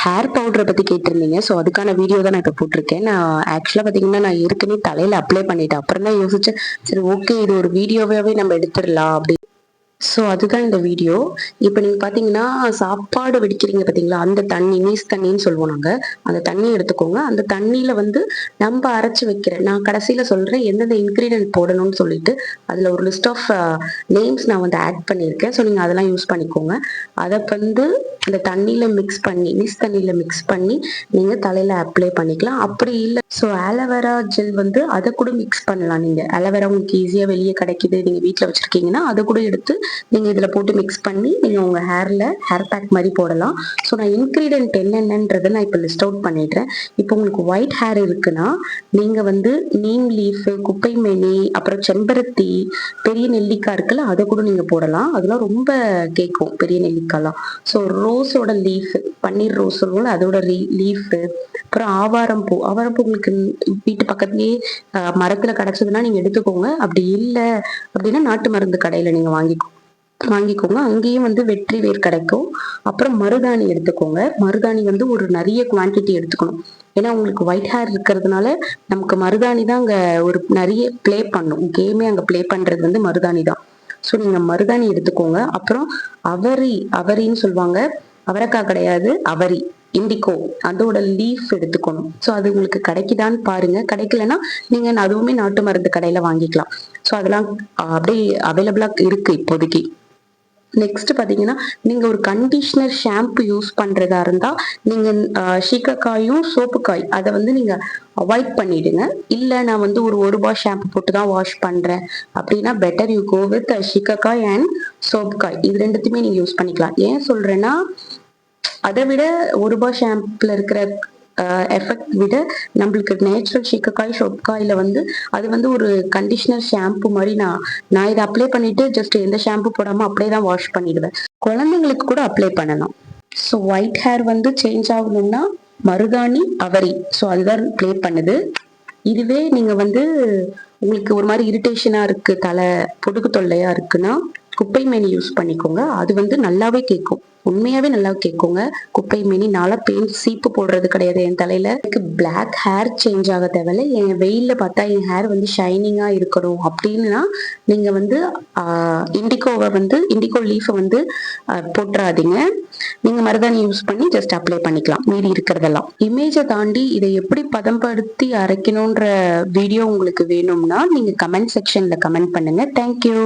Hair பவுடரை பத்தி கேட்டிருந்தீங்க. ஸோ அதுக்கான வீடியோ தான் நான் இப்போ போட்டிருக்கேன். நான் ஆக்சுவலா பாத்தீங்கன்னா நான் ஏற்கனவே தலையில அப்ளை பண்ணிட்டேன். அப்புறம் தான் யோசிச்சேன், சரி ஓகே இது ஒரு வீடியோவாவே நம்ம எடுத்துடலாம் அப்படி. ஸோ அதுதான் இந்த வீடியோ. இப்போ நீங்க பாத்தீங்கன்னா சாப்பாடு வெடிக்கிறீங்க பாத்தீங்களா, அந்த தண்ணி நீஸ் தண்ணின்னு சொல்லுவோம் நாங்க. அந்த தண்ணி எடுத்துக்கோங்க. அந்த தண்ணியில வந்து நம்ம அரைச்சு வைக்கிற, நான் கடைசியில சொல்றேன் எந்தெந்த இன்கிரீடியன்ட் போடணும்னு சொல்லிட்டு. அதுல ஒரு லிஸ்ட் ஆஃப் நேம்ஸ் நான் வந்து ஆட் பண்ணியிருக்கேன். ஸோ நீங்க அதெல்லாம் யூஸ் பண்ணிக்கோங்க. அதை வந்து அந்த தண்ணியில மிக்ஸ் பண்ணி, நீஸ் தண்ணியில மிக்ஸ் பண்ணி நீங்க தலையில அப்ளை பண்ணிக்கலாம். அப்படி இல்லை ஸோ ஆலோவேரா ஜெல் வந்து அதை கூட மிக்ஸ் பண்ணலாம். நீங்க ஆலோவேரா உங்களுக்கு ஈஸியா வெளியே கிடைக்குது, நீங்க வீட்டுல வச்சிருக்கீங்கன்னா அதை கூட எடுத்து நீங்க இதுல போட்டு மிக்ஸ் பண்ணி நீங்க உங்க ஹேர்ல ஹேர் பேக் மாதிரி போடலாம். ஸோ நான் இன்கிரீடியன்ட் என்னென்னன்றதை நான் இப்போ லிஸ்ட் அவுட் பண்ணிடுறேன். இப்போ உங்களுக்கு ஒயிட் ஹேர் இருக்குன்னா நீங்க வந்து நீம் லீஃப், குப்பை மேனி, அப்புறம் செம்பருத்தி, பெரிய நெல்லிக்காய் இருக்குல்ல அதை கூட நீங்க போடலாம். அதெல்லாம் ரொம்ப கேட்கும் பெரிய நெல்லிக்காய்லாம். ஸோ ரோஸோட லீஃப், பன்னீர் ரோஸ் சொல்லுவோம்ல அதோட லீஃப், அப்புறம் ஆவாரம் பூ. ஆவாரம் பூ உங்களுக்கு வீட்டு பக்கத்துலயே மரத்துல கிடைச்சதுன்னா நீங்க எடுத்துக்கோங்க. அப்படி இல்லை அப்படின்னா நாட்டு மருந்து கடையில நீங்க வாங்கிக்கோங்க. அங்கேயும் வந்து வெற்றி வேர் கிடைக்கும். அப்புறம் மருதாணி எடுத்துக்கோங்க. மருதாணி வந்து ஒரு நிறைய குவான்டிட்டி எடுத்துக்கணும். ஏன்னா உங்களுக்கு ஒயிட் ஹேர் இருக்கிறதுனால நமக்கு மருதாணி தான் அங்க ஒரு நிறைய ப்ளே பண்ணும். கேமே அங்க ப்ளே பண்றது வந்து மருதாணி தான். ஸோ நீங்க மருதாணி எடுத்துக்கோங்க. அப்புறம் அவரின்னு சொல்லுவாங்க, அவரைக்காய் கிடையாது, அவரி, இண்டிகோ, அதோட லீஃப் எடுத்துக்கணும். ஸோ அது உங்களுக்கு கிடைக்குதான்னு பாருங்க. கிடைக்கலன்னா நீங்க அதுவுமே நாட்டு மருந்து கடையில வாங்கிக்கலாம். ஸோ அதெல்லாம் அப்படியே அவைலபிளா இருக்கு இப்போதைக்கு. நெக்ஸ்ட் பாத்தீங்கன்னா நீங்க ஒரு கண்டிஷனர் ஷாம்பு யூஸ் பண்றதா இருந்தா நீங்க சீக்காயும் சோப்புக்காய் அதை வந்து நீங்க அவாய்ட் பண்ணிடுங்க. இல்ல நான் வந்து ஒரு ரூபாய் ஷாம்பு போட்டு தான் வாஷ் பண்றேன் அப்படின்னா பெட்டர் யூ கோ வித் சீக்காய் அண்ட் சோப்புக்காய். இது ரெண்டுத்தையுமே நீங்க யூஸ் பண்ணிக்கலாம். ஏன் சொல்றேன்னா அதை விட ரூபாய் ஷாம்புல இருக்கிற எஃபெக்ட் விட நம்மளுக்கு நேச்சுரல் சீக்காய் சோப்புக்காயில வந்து அது வந்து ஒரு கண்டிஷனர் ஷாம்பு மாதிரி. நான் இதை அப்ளை பண்ணிட்டு ஜஸ்ட் எந்த ஷாம்பு போடாம அப்படியே தான் வாஷ் பண்ணிடுவேன். குழந்தைங்களுக்கு கூட அப்ளை பண்ணலாம். ஸோ ஒயிட் ஹேர் வந்து சேஞ்ச் ஆகணும்னா மருதாணி, அவரி, ஸோ அதுதான் ப்ளே பண்ணுது. இதுவே நீங்க வந்து உங்களுக்கு ஒரு மாதிரி இரிட்டேஷனா இருக்கு, தலை பொடுகு தொல்லையா இருக்குன்னா குப்பை மேனி யூஸ் பண்ணிக்கோங்க. அது வந்து நல்லாவே கேட்கும், உண்மையாவே நல்லா கேட்குங்க. குப்பை மேனி நாளா பெயிண்ட் சீப்பு போடுறது கிடையாது என் தலையில. எனக்கு பிளாக் ஹேர் சேஞ்ச் ஆக தேவையில்ல. என் வெயில்ல பார்த்தா என் ஹேர் வந்து ஷைனிங்கா இருக்கணும் அப்படின்னா நீங்க வந்து இண்டிகோ லீஃபை வந்து போட்டுறாதீங்க. நீங்க மருதாணி யூஸ் பண்ணி ஜஸ்ட் அப்ளை பண்ணிக்கலாம் மீதி இருக்கிறதெல்லாம். இமேஜை தாண்டி இதை எப்படி பதம்படுத்தி அரைக்கணும்ன்ற வீடியோ உங்களுக்கு வேணும்னா நீங்க கமெண்ட் செக்ஷன்ல கமெண்ட் பண்ணுங்க. தேங்க்யூ.